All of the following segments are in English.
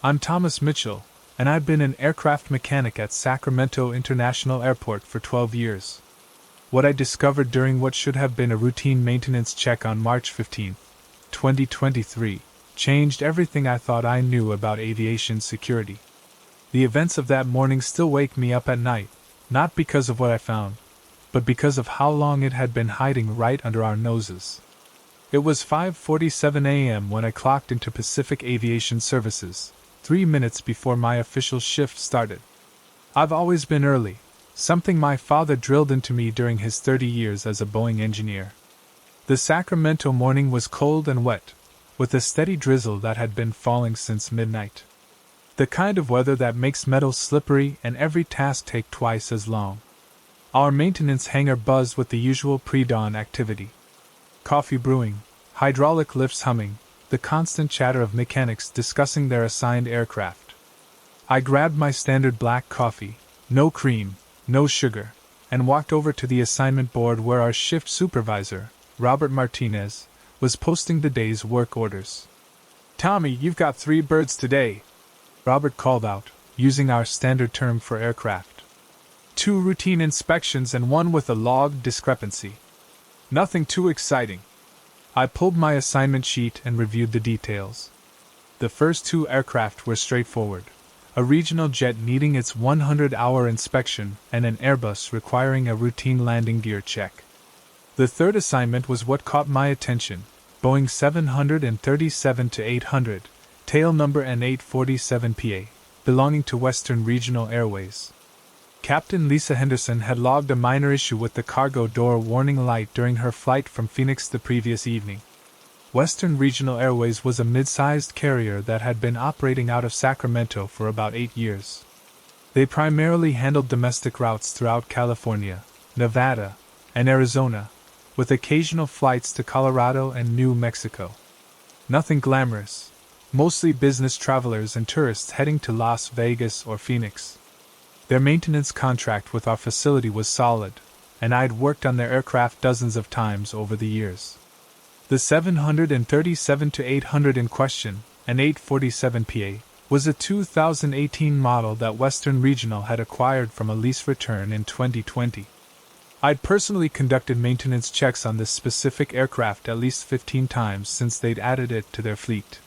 I'm Thomas Mitchell, and I've been an aircraft mechanic at Sacramento International Airport for 12 years. What I discovered during what should have been a routine maintenance check on March 15, 2023, changed everything I thought I knew about aviation security. The events of that morning still wake me up at night, not because of what I found, but because of how long it had been hiding right under our noses. It was 5:47 a.m. when I clocked into Pacific Aviation Services, 3 minutes before my official shift started. I've always been early, something my father drilled into me during his 30 years as a Boeing engineer. The Sacramento morning was cold and wet, with a steady drizzle that had been falling since midnight. The kind of weather that makes metal slippery and every task take twice as long. Our maintenance hangar buzzed with the usual pre-dawn activity. Coffee brewing, hydraulic lifts humming, the constant chatter of mechanics discussing their assigned aircraft. I grabbed my standard black coffee, no cream, no sugar, and walked over to the assignment board where our shift supervisor, Robert Martinez, was posting the day's work orders. "Tommy, you've got 3 birds today," Robert called out, using our standard term for aircraft. 2 routine inspections and 1 with a log discrepancy. Nothing too exciting. I pulled my assignment sheet and reviewed the details. The first 2 aircraft were straightforward, a regional jet needing its 100-hour inspection and an Airbus requiring a routine landing gear check. The third assignment was what caught my attention, Boeing 737-800, tail number N847PA, belonging to Western Regional Airways. Captain Lisa Henderson had logged a minor issue with the cargo door warning light during her flight from Phoenix the previous evening. Western Regional Airways was a mid-sized carrier that had been operating out of Sacramento for about 8 years. They primarily handled domestic routes throughout California, Nevada, and Arizona, with occasional flights to Colorado and New Mexico. Nothing glamorous, mostly business travelers and tourists heading to Las Vegas or Phoenix. Their maintenance contract with our facility was solid, and I'd worked on their aircraft dozens of times over the years. The 737-800 in question, an 847PA, was a 2018 model that Western Regional had acquired from a lease return in 2020. I'd personally conducted maintenance checks on this specific aircraft at least 15 times since they'd added it to their fleet.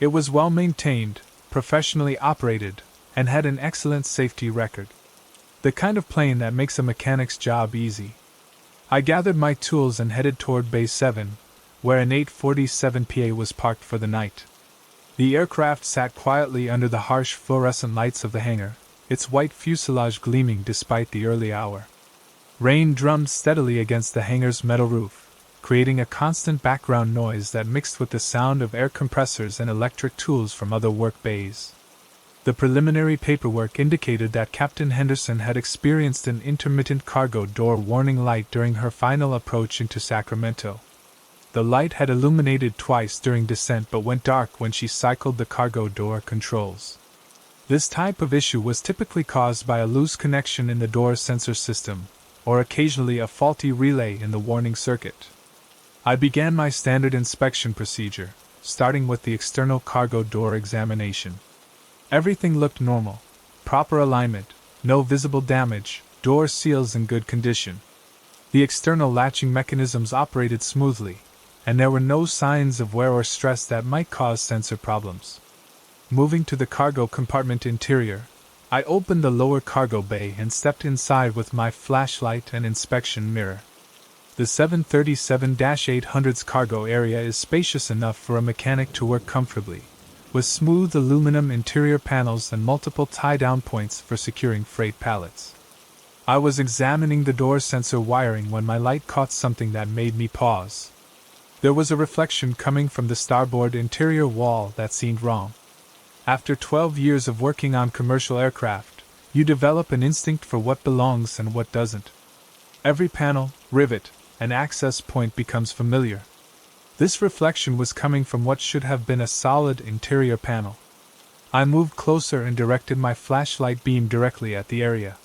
It was well maintained, professionally operated, and had an excellent safety record. The kind of plane that makes a mechanic's job easy. I gathered my tools and headed toward Bay 7, where an 847PA was parked for the night. The aircraft sat quietly under the harsh fluorescent lights of the hangar, its white fuselage gleaming despite the early hour. Rain drummed steadily against the hangar's metal roof, creating a constant background noise that mixed with the sound of air compressors and electric tools from other work bays. The preliminary paperwork indicated that Captain Henderson had experienced an intermittent cargo door warning light during her final approach into Sacramento. The light had illuminated twice during descent but went dark when she cycled the cargo door controls. This type of issue was typically caused by a loose connection in the door sensor system, or occasionally a faulty relay in the warning circuit. I began my standard inspection procedure, starting with the external cargo door examination. Everything looked normal, proper alignment, no visible damage, door seals in good condition. The external latching mechanisms operated smoothly, and there were no signs of wear or stress that might cause sensor problems. Moving to the cargo compartment interior, I opened the lower cargo bay and stepped inside with my flashlight and inspection mirror. The 737-800's cargo area is spacious enough for a mechanic to work comfortably, with smooth aluminum interior panels and multiple tie-down points for securing freight pallets. I was examining the door sensor wiring when my light caught something that made me pause. There was a reflection coming from the starboard interior wall that seemed wrong. After 12 years of working on commercial aircraft, you develop an instinct for what belongs and what doesn't. Every panel, rivet, and access point becomes familiar. This reflection was coming from what should have been a solid interior panel. I moved closer and directed my flashlight beam directly at the area.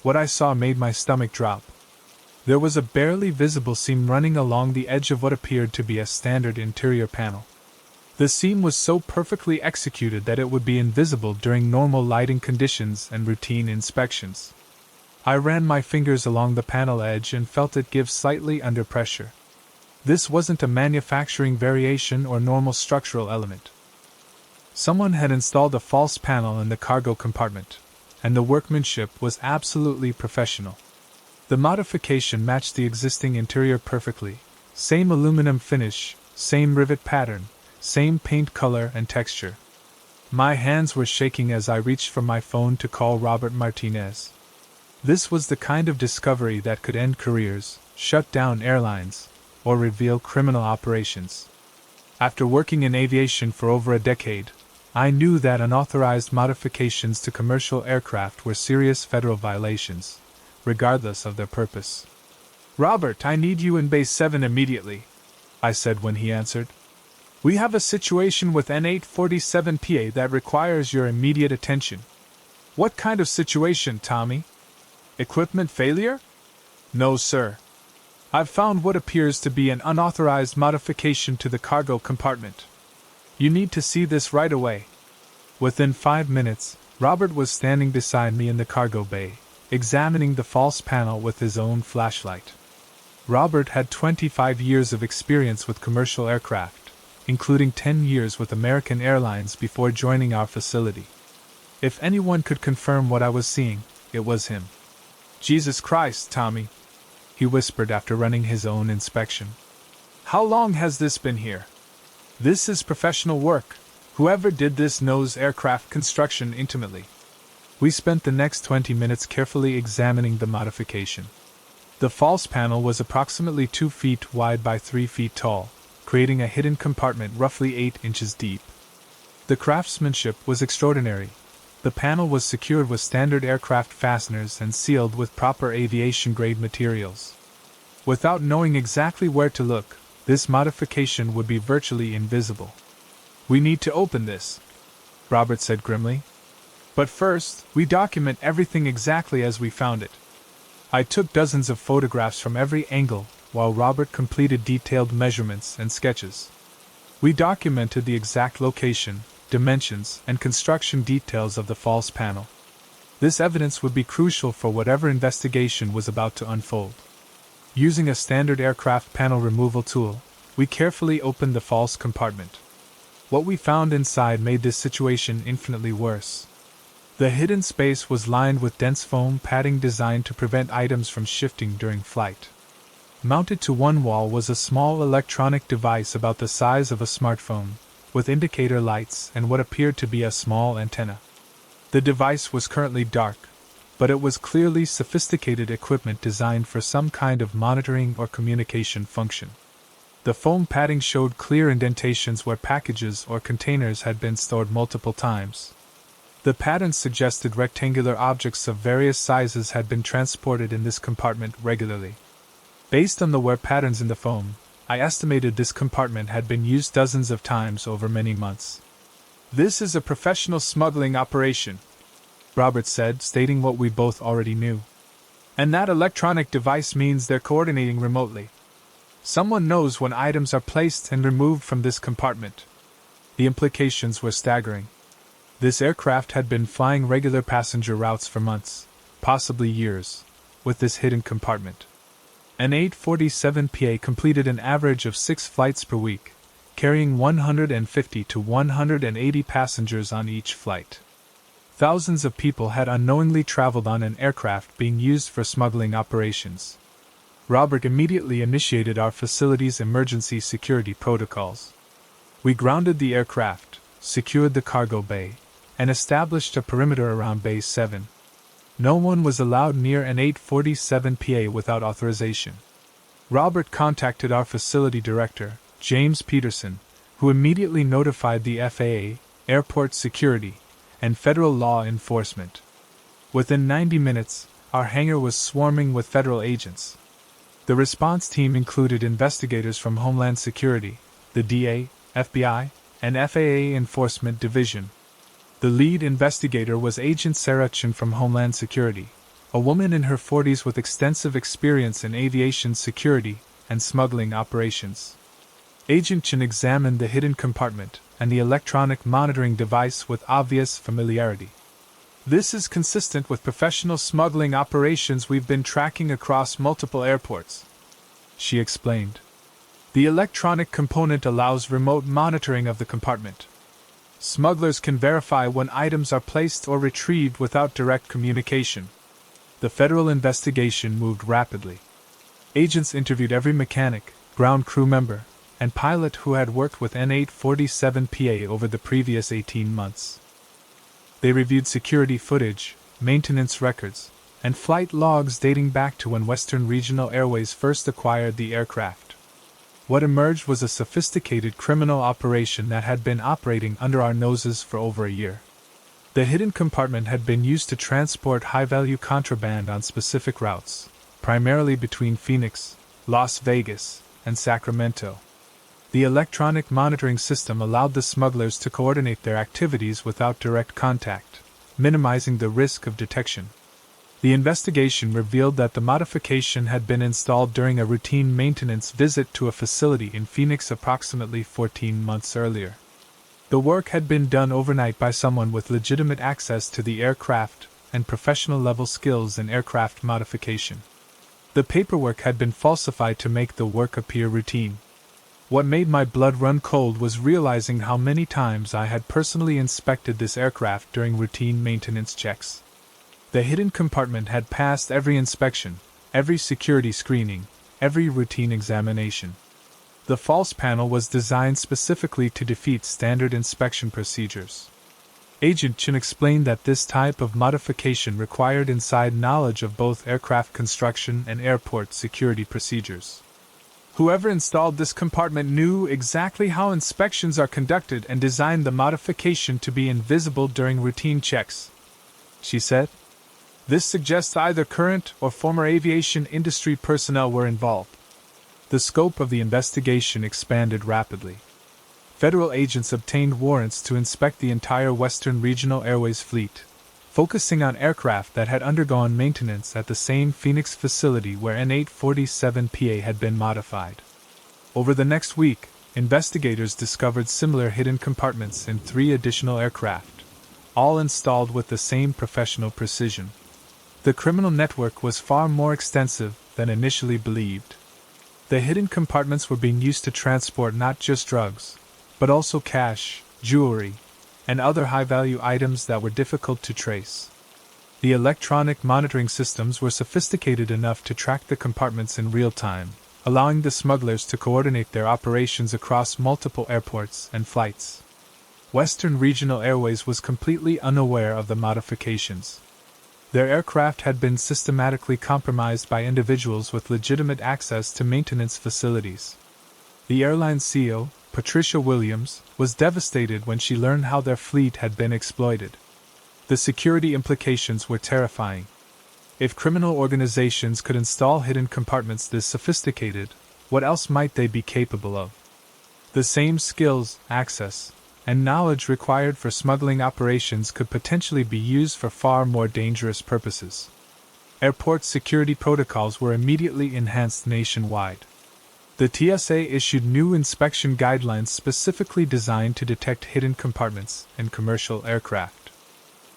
What I saw made my stomach drop. There was a barely visible seam running along the edge of what appeared to be a standard interior panel. The seam was so perfectly executed that it would be invisible during normal lighting conditions and routine inspections. I ran my fingers along the panel edge and felt it give slightly under pressure. This wasn't a manufacturing variation or normal structural element. Someone had installed a false panel in the cargo compartment, and the workmanship was absolutely professional. The modification matched the existing interior perfectly. Same aluminum finish, same rivet pattern, same paint color and texture. My hands were shaking as I reached for my phone to call Robert Martinez. This was the kind of discovery that could end careers, shut down airlines, or reveal criminal operations. After working in aviation for over a decade, I knew that unauthorized modifications to commercial aircraft were serious federal violations, regardless of their purpose. "Robert, I need you in Base 7 immediately," I said when he answered. "We have a situation with N847PA that requires your immediate attention." "What kind of situation, Tommy? Equipment failure?" "No, sir. I've found what appears to be an unauthorized modification to the cargo compartment. You need to see this right away." Within 5 minutes, Robert was standing beside me in the cargo bay, examining the false panel with his own flashlight. Robert had 25 years of experience with commercial aircraft, including 10 years with American Airlines before joining our facility. If anyone could confirm what I was seeing, it was him. "Jesus Christ, Tommy," he whispered after running his own inspection. "How long has this been here? This is professional work. Whoever did this knows aircraft construction intimately." We spent the next 20 minutes carefully examining the modification. The false panel was approximately 2 feet wide by 3 feet tall, creating a hidden compartment roughly 8 inches deep. The craftsmanship was extraordinary. The panel was secured with standard aircraft fasteners and sealed with proper aviation-grade materials. Without knowing exactly where to look, this modification would be virtually invisible. "We need to open this," Robert said grimly. "But first, we document everything exactly as we found it." I took dozens of photographs from every angle, while Robert completed detailed measurements and sketches. We documented the exact location, dimensions, and construction details of the false panel. This evidence would be crucial for whatever investigation was about to unfold. Using a standard aircraft panel removal tool, we carefully opened the false compartment. What we found inside made this situation infinitely worse. The hidden space was lined with dense foam padding designed to prevent items from shifting during flight. Mounted to one wall was a small electronic device about the size of a smartphone, with indicator lights and what appeared to be a small antenna. The device was currently dark, but it was clearly sophisticated equipment designed for some kind of monitoring or communication function. The foam padding showed clear indentations where packages or containers had been stored multiple times. The patterns suggested rectangular objects of various sizes had been transported in this compartment regularly. Based on the wear patterns in the foam, I estimated this compartment had been used dozens of times over many months. "This is a professional smuggling operation," Robert said, stating what we both already knew. "And that electronic device means they're coordinating remotely. Someone knows when items are placed and removed from this compartment." The implications were staggering. This aircraft had been flying regular passenger routes for months, possibly years, with this hidden compartment. An 847PA completed an average of 6 flights per week, carrying 150 to 180 passengers on each flight. Thousands of people had unknowingly traveled on an aircraft being used for smuggling operations. Robert immediately initiated our facility's emergency security protocols. We grounded the aircraft, secured the cargo bay, and established a perimeter around Base 7. No one was allowed near an 847PA without authorization. Robert contacted our facility director, James Peterson, who immediately notified the FAA, airport security, and federal law enforcement. Within 90 minutes, our hangar was swarming with federal agents. The response team included investigators from Homeland Security, the DA, FBI, and FAA Enforcement Division. The lead investigator was Agent Sarah Chen from Homeland Security, a woman in her 40s with extensive experience in aviation security and smuggling operations. Agent Chen examined the hidden compartment and the electronic monitoring device with obvious familiarity. This is consistent with professional smuggling operations we've been tracking across multiple airports, she explained. The electronic component allows remote monitoring of the compartment. Smugglers can verify when items are placed or retrieved without direct communication. The federal investigation moved rapidly. Agents interviewed every mechanic, ground crew member, and pilot who had worked with N847PA over the previous 18 months. They reviewed security footage, maintenance records, and flight logs dating back to when Western Regional Airways first acquired the aircraft. What emerged was a sophisticated criminal operation that had been operating under our noses for over a year. The hidden compartment had been used to transport high-value contraband on specific routes, primarily between Phoenix, Las Vegas, and Sacramento. The electronic monitoring system allowed the smugglers to coordinate their activities without direct contact, minimizing the risk of detection. The investigation revealed that the modification had been installed during a routine maintenance visit to a facility in Phoenix approximately 14 months earlier. The work had been done overnight by someone with legitimate access to the aircraft and professional-level skills in aircraft modification. The paperwork had been falsified to make the work appear routine. What made my blood run cold was realizing how many times I had personally inspected this aircraft during routine maintenance checks. The hidden compartment had passed every inspection, every security screening, every routine examination. The false panel was designed specifically to defeat standard inspection procedures. Agent Chen explained that this type of modification required inside knowledge of both aircraft construction and airport security procedures. Whoever installed this compartment knew exactly how inspections are conducted and designed the modification to be invisible during routine checks, she said. This suggests either current or former aviation industry personnel were involved. The scope of the investigation expanded rapidly. Federal agents obtained warrants to inspect the entire Western Regional Airways fleet, focusing on aircraft that had undergone maintenance at the same Phoenix facility where N847PA had been modified. Over the next week, investigators discovered similar hidden compartments in 3 additional aircraft, all installed with the same professional precision. The criminal network was far more extensive than initially believed. The hidden compartments were being used to transport not just drugs, but also cash, jewelry, and other high-value items that were difficult to trace. The electronic monitoring systems were sophisticated enough to track the compartments in real time, allowing the smugglers to coordinate their operations across multiple airports and flights. Western Regional Airways was completely unaware of the modifications. Their aircraft had been systematically compromised by individuals with legitimate access to maintenance facilities. The airline's CEO, Patricia Williams, was devastated when she learned how their fleet had been exploited. The security implications were terrifying. If criminal organizations could install hidden compartments this sophisticated, what else might they be capable of? The same skills, access, and knowledge required for smuggling operations could potentially be used for far more dangerous purposes. Airport security protocols were immediately enhanced nationwide. The TSA issued new inspection guidelines specifically designed to detect hidden compartments in commercial aircraft.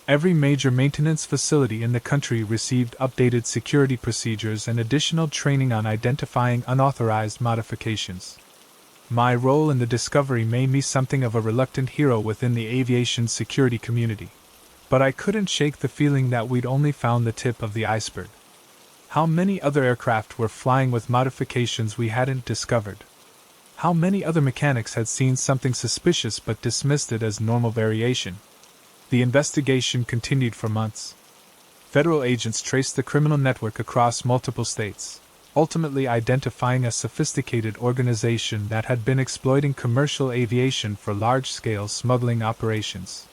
Every major maintenance facility in the country received updated security procedures and additional training on identifying unauthorized modifications. My role in the discovery made me something of a reluctant hero within the aviation security community, but I couldn't shake the feeling that we'd only found the tip of the iceberg. How many other aircraft were flying with modifications we hadn't discovered? How many other mechanics had seen something suspicious but dismissed it as normal variation? The investigation continued for months. Federal agents traced the criminal network across multiple states, ultimately identifying a sophisticated organization that had been exploiting commercial aviation for large-scale smuggling operations.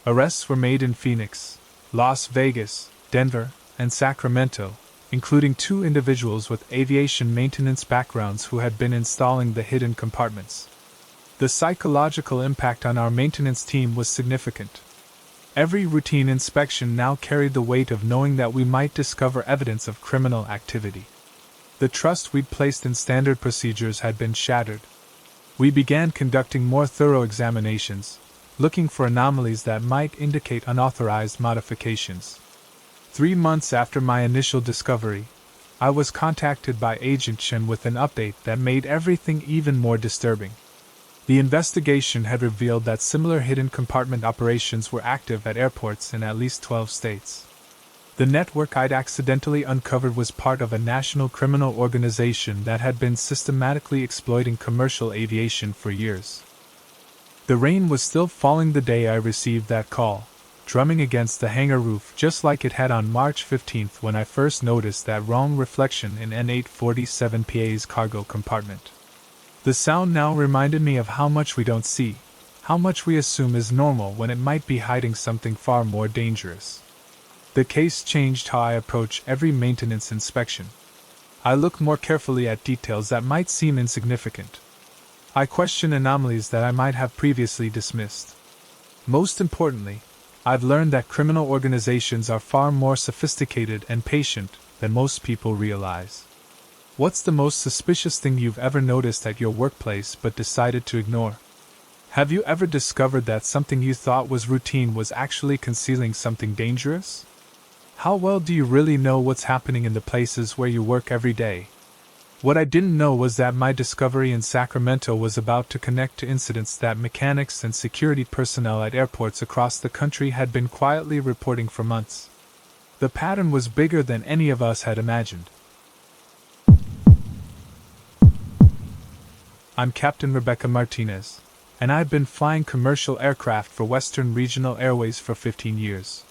Arrests were made in Phoenix, Las Vegas, Denver, and Sacramento, including 2 individuals with aviation maintenance backgrounds who had been installing the hidden compartments. The psychological impact on our maintenance team was significant. Every routine inspection now carried the weight of knowing that we might discover evidence of criminal activity. The trust we'd placed in standard procedures had been shattered. We began conducting more thorough examinations, looking for anomalies that might indicate unauthorized modifications. 3 months after my initial discovery, I was contacted by Agent Chen with an update that made everything even more disturbing. The investigation had revealed that similar hidden compartment operations were active at airports in at least 12 states. The network I'd accidentally uncovered was part of a national criminal organization that had been systematically exploiting commercial aviation for years. The rain was still falling the day I received that call, drumming against the hangar roof just like it had on March 15th when I first noticed that wrong reflection in N847PA's cargo compartment. The sound now reminded me of how much we don't see, how much we assume is normal when it might be hiding something far more dangerous. The case changed how I approach every maintenance inspection. I look more carefully at details that might seem insignificant. I question anomalies that I might have previously dismissed. Most importantly, I've learned that criminal organizations are far more sophisticated and patient than most people realize. What's the most suspicious thing you've ever noticed at your workplace but decided to ignore? Have you ever discovered that something you thought was routine was actually concealing something dangerous? How well do you really know what's happening in the places where you work every day? What I didn't know was that my discovery in Sacramento was about to connect to incidents that mechanics and security personnel at airports across the country had been quietly reporting for months. The pattern was bigger than any of us had imagined. I'm Captain Rebecca Martinez, and I've been flying commercial aircraft for Western Regional Airways for 15 years.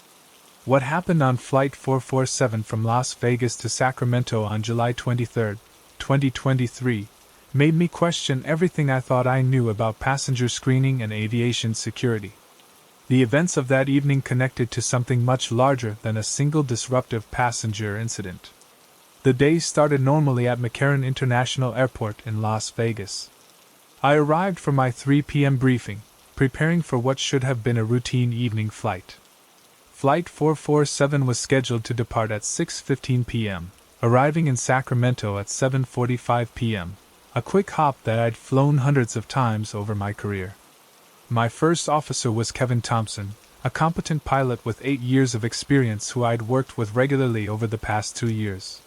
What happened on Flight 447 from Las Vegas to Sacramento on July 23, 2023, made me question everything I thought I knew about passenger screening and aviation security. The events of that evening connected to something much larger than a single disruptive passenger incident. The day started normally at McCarran International Airport in Las Vegas. I arrived for my 3 p.m. briefing, preparing for what should have been a routine evening flight. Flight 447 was scheduled to depart at 6:15 p.m., arriving in Sacramento at 7:45 p.m., a quick hop that I'd flown hundreds of times over my career. My first officer was Kevin Thompson, a competent pilot with 8 years of experience who I'd worked with regularly over the past 2 years.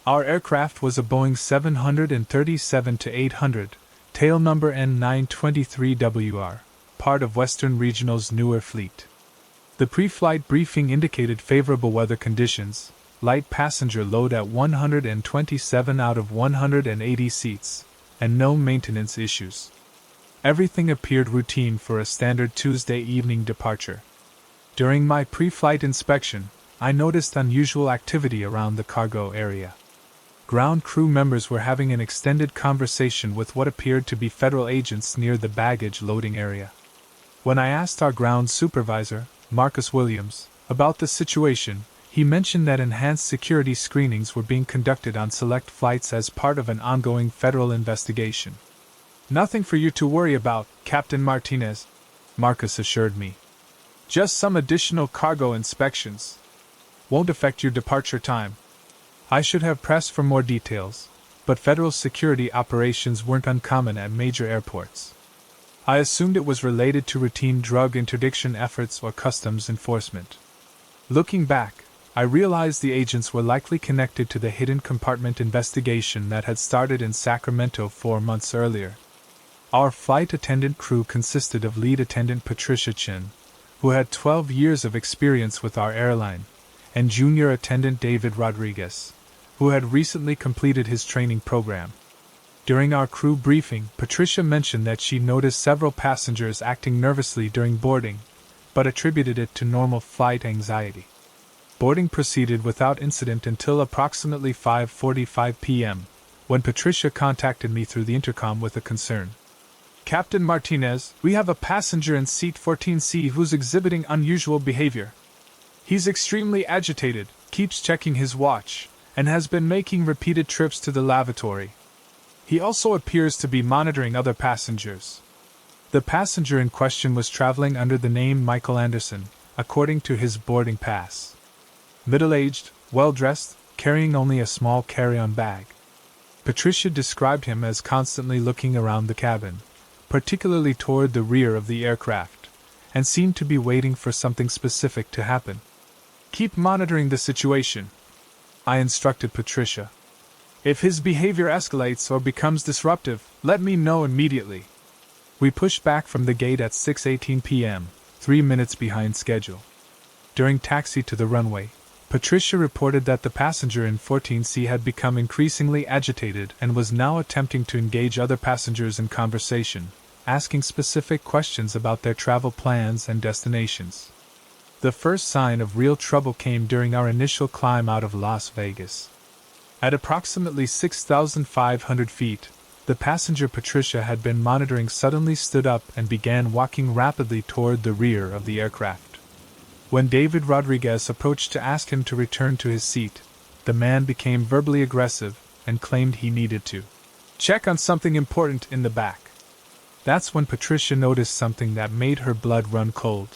Our aircraft was a Boeing 737-800, tail number N923WR, part of Western Regional's newer fleet. The pre-flight briefing indicated favorable weather conditions, light passenger load at 127 out of 180 seats, and no maintenance issues. Everything appeared routine for a standard Tuesday evening departure. During my pre-flight inspection, I noticed unusual activity around the cargo area. Ground crew members were having an extended conversation with what appeared to be federal agents near the baggage loading area. When I asked our ground supervisor, Marcus Williams, about the situation, he mentioned that enhanced security screenings were being conducted on select flights as part of an ongoing federal investigation. "Nothing for you to worry about, Captain Martinez," Marcus assured me. "Just some additional cargo inspections. Won't affect your departure time." I should have pressed for more details, but federal security operations weren't uncommon at major airports. I assumed it was related to routine drug interdiction efforts or customs enforcement. Looking back, I realized the agents were likely connected to the hidden compartment investigation that had started in Sacramento 4 months earlier. Our flight attendant crew consisted of lead attendant Patricia Chin, who had 12 years of experience with our airline, and junior attendant David Rodriguez, who had recently completed his training program. During our crew briefing, Patricia mentioned that she noticed several passengers acting nervously during boarding, but attributed it to normal flight anxiety. Boarding proceeded without incident until approximately 5:45 p.m., when Patricia contacted me through the intercom with a concern. "Captain Martinez, we have a passenger in seat 14C who's exhibiting unusual behavior. He's extremely agitated, keeps checking his watch, and has been making repeated trips to the lavatory. He also appears to be monitoring other passengers." The passenger in question was traveling under the name Michael Anderson, according to his boarding pass. Middle-aged, well-dressed, carrying only a small carry-on bag. Patricia described him as constantly looking around the cabin, particularly toward the rear of the aircraft, and seemed to be waiting for something specific to happen. "Keep monitoring the situation," I instructed Patricia. "If his behavior escalates or becomes disruptive, let me know immediately." We pushed back from the gate at 6:18 p.m., 3 minutes behind schedule. During taxi to the runway, Patricia reported that the passenger in 14C had become increasingly agitated and was now attempting to engage other passengers in conversation, asking specific questions about their travel plans and destinations. The first sign of real trouble came during our initial climb out of Las Vegas. At approximately 6,500 feet, the passenger Patricia had been monitoring suddenly stood up and began walking rapidly toward the rear of the aircraft. When David Rodriguez approached to ask him to return to his seat, the man became verbally aggressive and claimed he needed to check on something important in the back. That's when Patricia noticed something that made her blood run cold.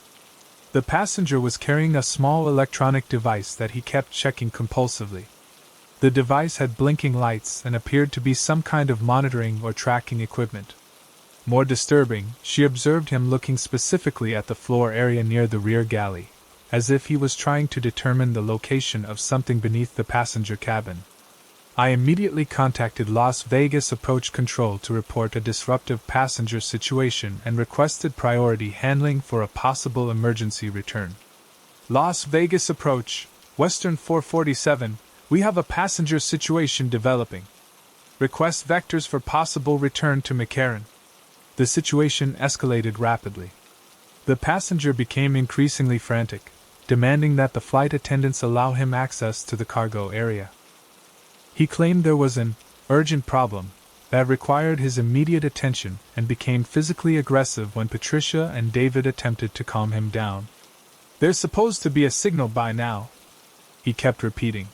The passenger was carrying a small electronic device that he kept checking compulsively. The device had blinking lights and appeared to be some kind of monitoring or tracking equipment. More disturbing, she observed him looking specifically at the floor area near the rear galley, as if he was trying to determine the location of something beneath the passenger cabin. I immediately contacted Las Vegas Approach Control to report a disruptive passenger situation and requested priority handling for a possible emergency return. "Las Vegas Approach, Western 447, we have a passenger situation developing. Request vectors for possible return to McCarran." The situation escalated rapidly. The passenger became increasingly frantic, demanding that the flight attendants allow him access to the cargo area. He claimed there was an urgent problem that required his immediate attention and became physically aggressive when Patricia and David attempted to calm him down. "There's supposed to be a signal by now," he kept repeating.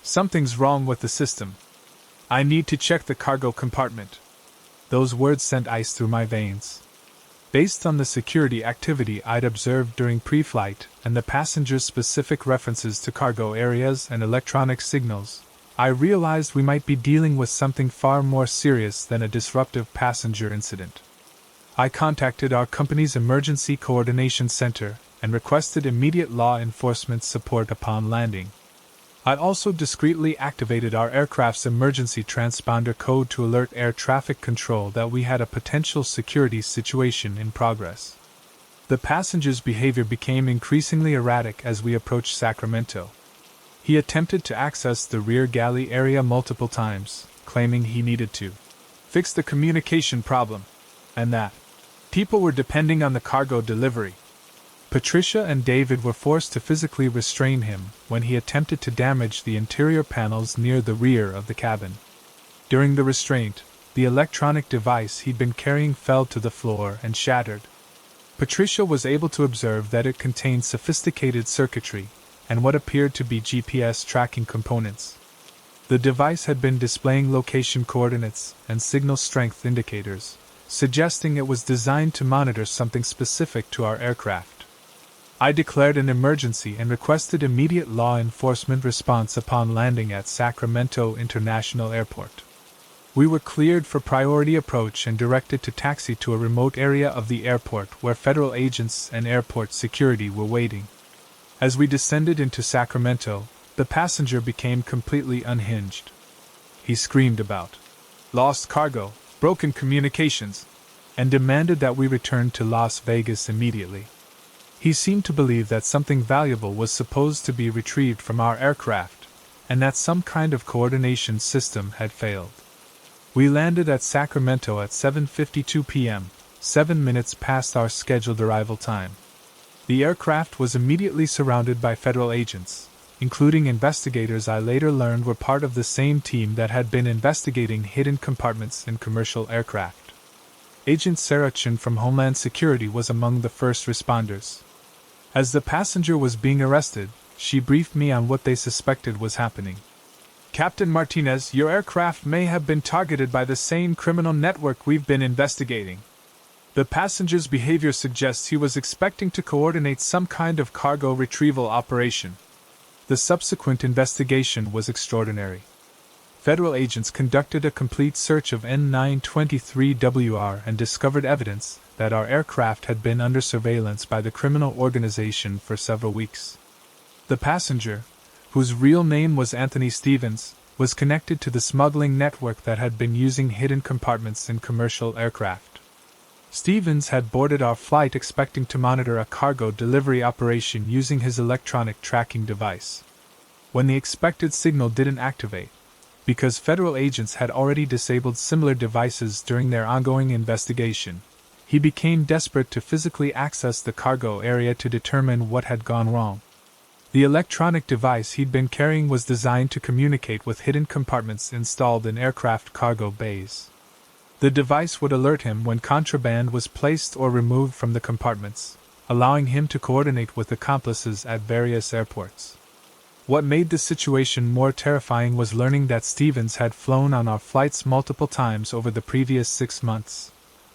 "Something's wrong with the system. I need to check the cargo compartment." Those words sent ice through my veins. Based on the security activity I'd observed during pre-flight and the passenger's specific references to cargo areas and electronic signals, I realized we might be dealing with something far more serious than a disruptive passenger incident. I contacted our company's Emergency Coordination Center and requested immediate law enforcement support upon landing. I also discreetly activated our aircraft's emergency transponder code to alert air traffic control that we had a potential security situation in progress. The passenger's behavior became increasingly erratic as we approached Sacramento. He attempted to access the rear galley area multiple times, claiming he needed to fix the communication problem, and that people were depending on the cargo delivery. Patricia and David were forced to physically restrain him when he attempted to damage the interior panels near the rear of the cabin. During the restraint, the electronic device he'd been carrying fell to the floor and shattered. Patricia was able to observe that it contained sophisticated circuitry and what appeared to be GPS tracking components. The device had been displaying location coordinates and signal strength indicators, suggesting it was designed to monitor something specific to our aircraft. I declared an emergency and requested immediate law enforcement response upon landing at Sacramento International Airport. We were cleared for priority approach and directed to taxi to a remote area of the airport where federal agents and airport security were waiting. As we descended into Sacramento, the passenger became completely unhinged. He screamed about lost cargo, broken communications, and demanded that we return to Las Vegas immediately. He seemed to believe that something valuable was supposed to be retrieved from our aircraft, and that some kind of coordination system had failed. We landed at Sacramento at 7:52 p.m., 7 minutes past our scheduled arrival time. The aircraft was immediately surrounded by federal agents, including investigators I later learned were part of the same team that had been investigating hidden compartments in commercial aircraft. Agent Sarah Chen from Homeland Security was among the first responders. As the passenger was being arrested, she briefed me on what they suspected was happening. "Captain Martinez, your aircraft may have been targeted by the same criminal network we've been investigating. The passenger's behavior suggests he was expecting to coordinate some kind of cargo retrieval operation." The subsequent investigation was extraordinary. federal agents conducted a complete search of N923WR and discovered evidence that our aircraft had been under surveillance by the criminal organization for several weeks. The passenger, whose real name was Anthony Stevens, was connected to the smuggling network that had been using hidden compartments in commercial aircraft. Stevens had boarded our flight expecting to monitor a cargo delivery operation using his electronic tracking device. When the expected signal didn't activate, because federal agents had already disabled similar devices during their ongoing investigation, he became desperate to physically access the cargo area to determine what had gone wrong. The electronic device he'd been carrying was designed to communicate with hidden compartments installed in aircraft cargo bays. The device would alert him when contraband was placed or removed from the compartments, allowing him to coordinate with accomplices at various airports. What made the situation more terrifying was learning that Stevens had flown on our flights multiple times over the previous 6 months,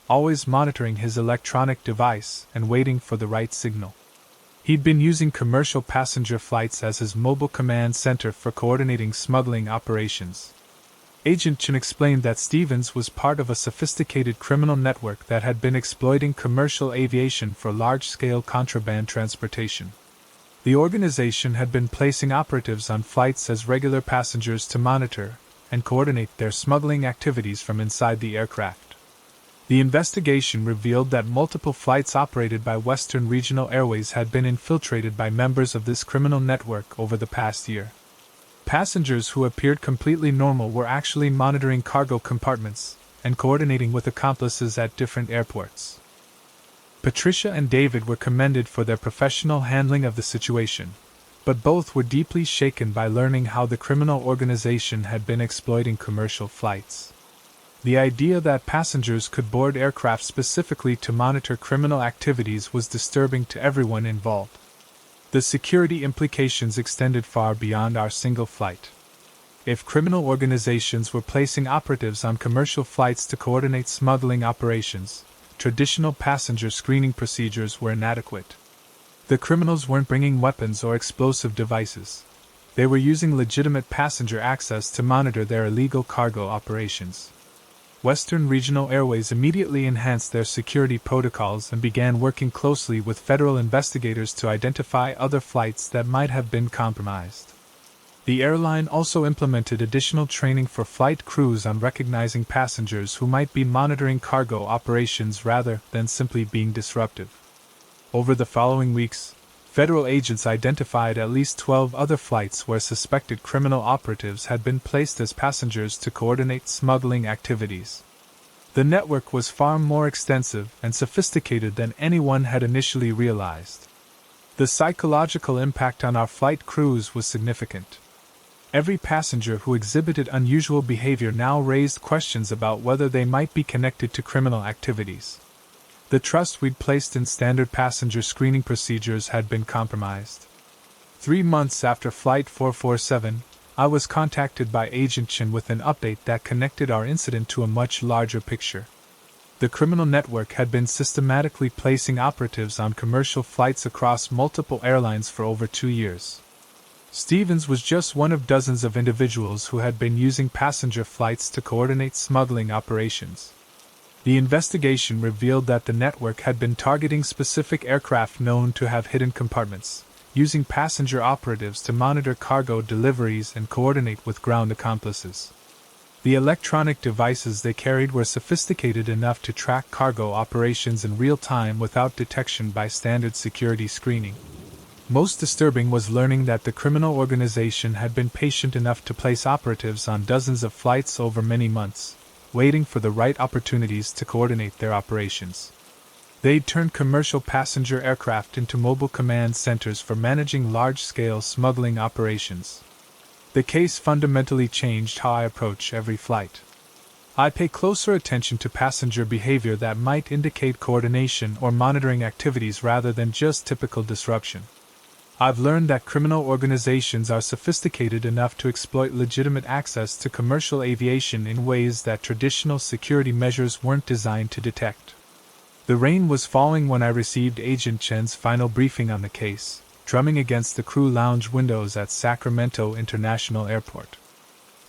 always monitoring his electronic device and waiting for the right signal. He'd been using commercial passenger flights as his mobile command center for coordinating smuggling operations. Agent Chen explained that Stevens was part of a sophisticated criminal network that had been exploiting commercial aviation for large-scale contraband transportation. The organization had been placing operatives on flights as regular passengers to monitor and coordinate their smuggling activities from inside the aircraft. The investigation revealed that multiple flights operated by Western Regional Airways had been infiltrated by members of this criminal network over the past year. Passengers who appeared completely normal were actually monitoring cargo compartments and coordinating with accomplices at different airports. Patricia and David were commended for their professional handling of the situation, but both were deeply shaken by learning how the criminal organization had been exploiting commercial flights. The idea that passengers could board aircraft specifically to monitor criminal activities was disturbing to everyone involved. The security implications extended far beyond our single flight. If criminal organizations were placing operatives on commercial flights to coordinate smuggling operations, traditional passenger screening procedures were inadequate. The criminals weren't bringing weapons or explosive devices. They were using legitimate passenger access to monitor their illegal cargo operations. Western Regional Airways immediately enhanced their security protocols and began working closely with federal investigators to identify other flights that might have been compromised. The airline also implemented additional training for flight crews on recognizing passengers who might be monitoring cargo operations rather than simply being disruptive. Over the following weeks, federal agents identified at least 12 other flights where suspected criminal operatives had been placed as passengers to coordinate smuggling activities. The network was far more extensive and sophisticated than anyone had initially realized. The psychological impact on our flight crews was significant. Every passenger who exhibited unusual behavior now raised questions about whether they might be connected to criminal activities. The trust we'd placed in standard passenger screening procedures had been compromised. 3 months after Flight 447, I was contacted by Agent Chen with an update that connected our incident to a much larger picture. The criminal network had been systematically placing operatives on commercial flights across multiple airlines for over 2 years. Stevens was just one of dozens of individuals who had been using passenger flights to coordinate smuggling operations. The investigation revealed that the network had been targeting specific aircraft known to have hidden compartments, using passenger operatives to monitor cargo deliveries and coordinate with ground accomplices. The electronic devices they carried were sophisticated enough to track cargo operations in real time without detection by standard security screening. Most disturbing was learning that the criminal organization had been patient enough to place operatives on dozens of flights over many months, waiting for the right opportunities to coordinate their operations. They'd turned commercial passenger aircraft into mobile command centers for managing large-scale smuggling operations. The case fundamentally changed how I approach every flight. I pay closer attention to passenger behavior that might indicate coordination or monitoring activities rather than just typical disruption. I've learned that criminal organizations are sophisticated enough to exploit legitimate access to commercial aviation in ways that traditional security measures weren't designed to detect. The rain was falling when I received Agent Chen's final briefing on the case, drumming against the crew lounge windows at Sacramento International Airport.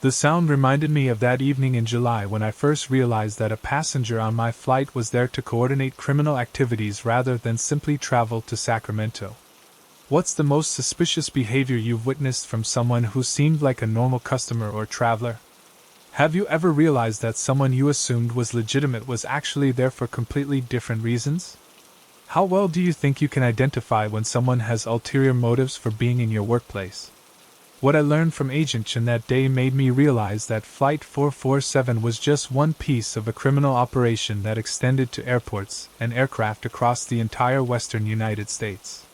The sound reminded me of that evening in July when I first realized that a passenger on my flight was there to coordinate criminal activities rather than simply travel to Sacramento. What's the most suspicious behavior you've witnessed from someone who seemed like a normal customer or traveler? Have you ever realized that someone you assumed was legitimate was actually there for completely different reasons? How well do you think you can identify when someone has ulterior motives for being in your workplace? What I learned from Agent Chen that day made me realize that Flight 447 was just one piece of a criminal operation that extended to airports and aircraft across the entire western United States.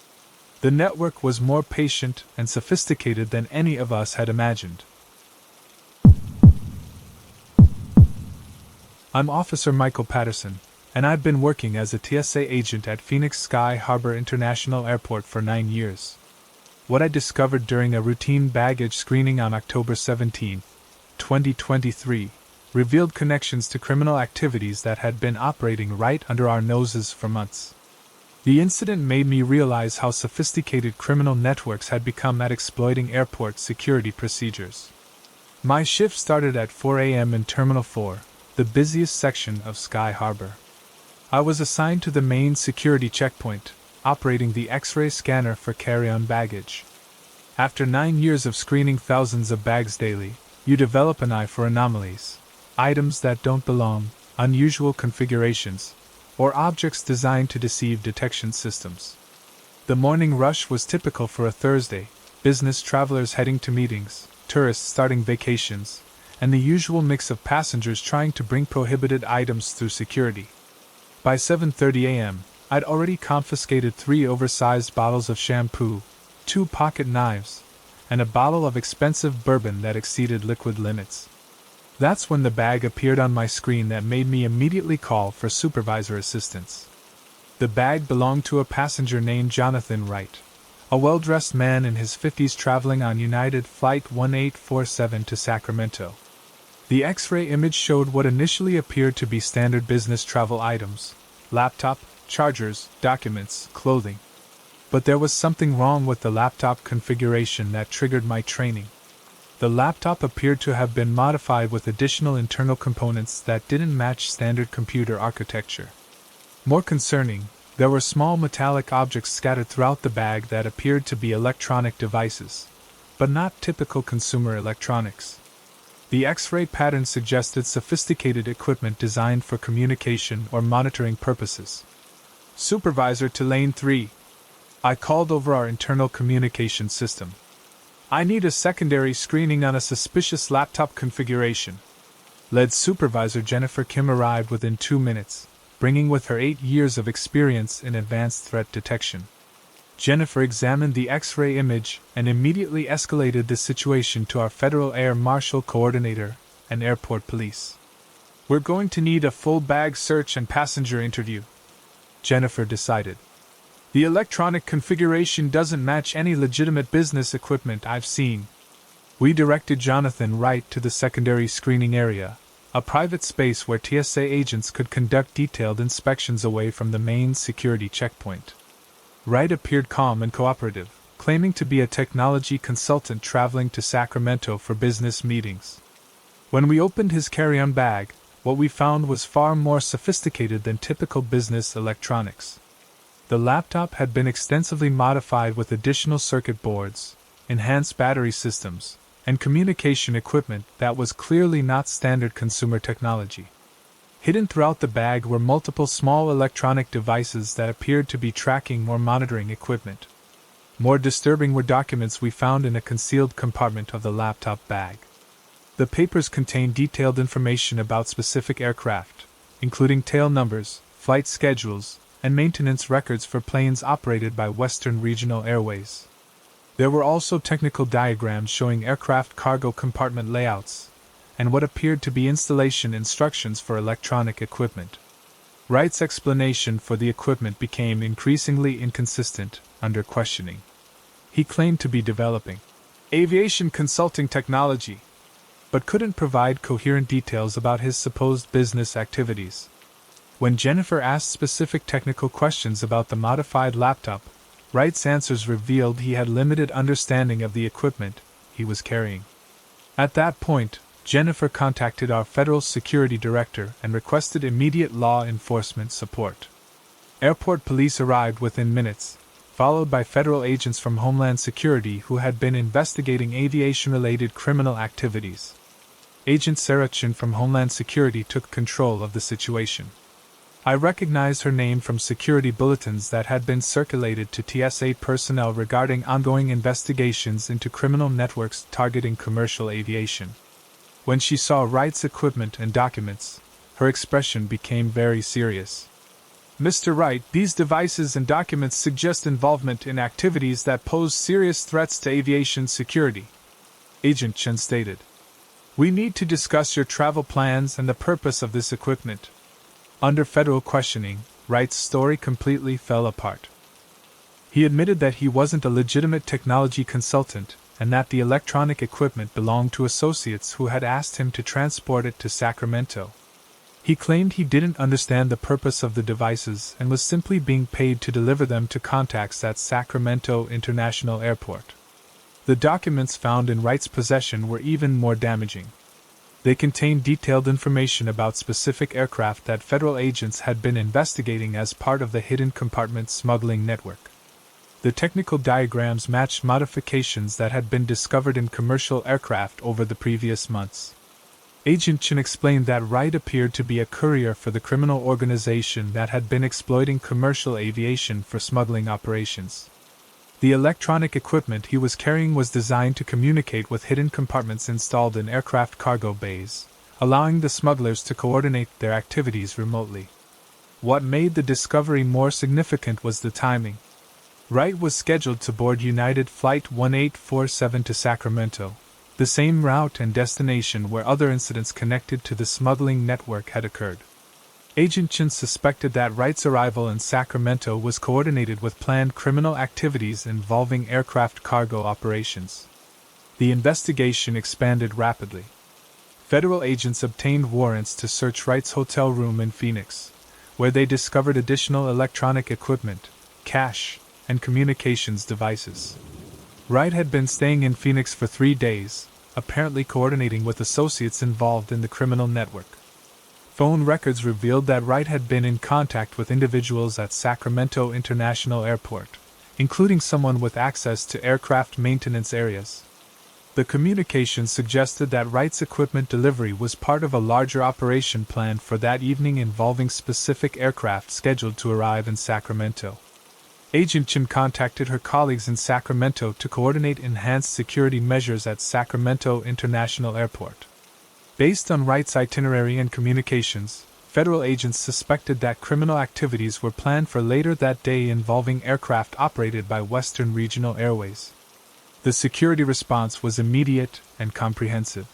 The network was more patient and sophisticated than any of us had imagined. I'm Officer Michael Patterson, and I've been working as a TSA agent at Phoenix Sky Harbor International Airport for 9 years. What I discovered during a routine baggage screening on October 17, 2023, revealed connections to criminal activities that had been operating right under our noses for months. The incident made me realize how sophisticated criminal networks had become at exploiting airport security procedures. My shift started at 4 a.m. in Terminal 4, the busiest section of Sky Harbor. I was assigned to the main security checkpoint, operating the X-ray scanner for carry-on baggage. After 9 years of screening thousands of bags daily, you develop an eye for anomalies, items that don't belong, unusual configurations, or objects designed to deceive detection systems. The morning rush was typical for a Thursday, business travelers heading to meetings, tourists starting vacations, and the usual mix of passengers trying to bring prohibited items through security. By 7:30 a.m., I'd already confiscated 3 oversized bottles of shampoo, 2 pocket knives, and a bottle of expensive bourbon that exceeded liquid limits. That's when the bag appeared on my screen that made me immediately call for supervisor assistance. The bag belonged to a passenger named Jonathan Wright, a well-dressed man in his 50s traveling on United Flight 1847 to Sacramento. The X-ray image showed what initially appeared to be standard business travel items: laptop, chargers, documents, clothing. But there was something wrong with the laptop configuration that triggered my training. The laptop appeared to have been modified with additional internal components that didn't match standard computer architecture. More concerning, there were small metallic objects scattered throughout the bag that appeared to be electronic devices, but not typical consumer electronics. The X-ray pattern suggested sophisticated equipment designed for communication or monitoring purposes. Supervisor to Lane 3. I called over our internal communication system. I need a secondary screening on a suspicious laptop configuration. Lead Supervisor Jennifer Kim arrived within 2 minutes, bringing with her 8 years of experience in advanced threat detection. Jennifer examined the X-ray image and immediately escalated the situation to our Federal Air Marshal Coordinator and Airport Police. We're going to need a full bag search and passenger interview, Jennifer decided. The electronic configuration doesn't match any legitimate business equipment I've seen. We directed Jonathan Wright to the secondary screening area, a private space where TSA agents could conduct detailed inspections away from the main security checkpoint. Wright appeared calm and cooperative, claiming to be a technology consultant traveling to Sacramento for business meetings. When we opened his carry-on bag, what we found was far more sophisticated than typical business electronics. The laptop had been extensively modified with additional circuit boards, enhanced battery systems, and communication equipment that was clearly not standard consumer technology. Hidden throughout the bag were multiple small electronic devices that appeared to be tracking or monitoring equipment. More disturbing were documents we found in a concealed compartment of the laptop bag. The papers contained detailed information about specific aircraft, including tail numbers, flight schedules, and maintenance records for planes operated by Western Regional Airways. There were also technical diagrams showing aircraft cargo compartment layouts, and what appeared to be installation instructions for electronic equipment. Wright's explanation for the equipment became increasingly inconsistent under questioning. He claimed to be developing aviation consulting technology, but couldn't provide coherent details about his supposed business activities. When Jennifer asked specific technical questions about the modified laptop, Wright's answers revealed he had limited understanding of the equipment he was carrying. At that point, Jennifer contacted our federal security director and requested immediate law enforcement support. Airport police arrived within minutes, followed by federal agents from Homeland Security who had been investigating aviation-related criminal activities. Agent Sarah Chin from Homeland Security took control of the situation. I recognized her name from security bulletins that had been circulated to TSA personnel regarding ongoing investigations into criminal networks targeting commercial aviation. When she saw Wright's equipment and documents, her expression became very serious. "Mr. Wright, these devices and documents suggest involvement in activities that pose serious threats to aviation security," Agent Chen stated. "We need to discuss your travel plans and the purpose of this equipment." Under federal questioning, Wright's story completely fell apart. He admitted that he wasn't a legitimate technology consultant and that the electronic equipment belonged to associates who had asked him to transport it to Sacramento. He claimed he didn't understand the purpose of the devices and was simply being paid to deliver them to contacts at Sacramento International Airport. The documents found in Wright's possession were even more damaging. They contained detailed information about specific aircraft that federal agents had been investigating as part of the hidden compartment smuggling network. The technical diagrams matched modifications that had been discovered in commercial aircraft over the previous months. Agent Chen explained that Wright appeared to be a courier for the criminal organization that had been exploiting commercial aviation for smuggling operations. The electronic equipment he was carrying was designed to communicate with hidden compartments installed in aircraft cargo bays, allowing the smugglers to coordinate their activities remotely. What made the discovery more significant was the timing. Wright was scheduled to board United Flight 1847 to Sacramento, the same route and destination where other incidents connected to the smuggling network had occurred. Agent Chen suspected that Wright's arrival in Sacramento was coordinated with planned criminal activities involving aircraft cargo operations. The investigation expanded rapidly. Federal agents obtained warrants to search Wright's hotel room in Phoenix, where they discovered additional electronic equipment, cash, and communications devices. Wright had been staying in Phoenix for 3 days, apparently coordinating with associates involved in the criminal network. Phone records revealed that Wright had been in contact with individuals at Sacramento International Airport, including someone with access to aircraft maintenance areas. The communication suggested that Wright's equipment delivery was part of a larger operation planned for that evening involving specific aircraft scheduled to arrive in Sacramento. Agent Chen contacted her colleagues in Sacramento to coordinate enhanced security measures at Sacramento International Airport. Based on Wright's itinerary and communications, federal agents suspected that criminal activities were planned for later that day involving aircraft operated by Western Regional Airways. The security response was immediate and comprehensive.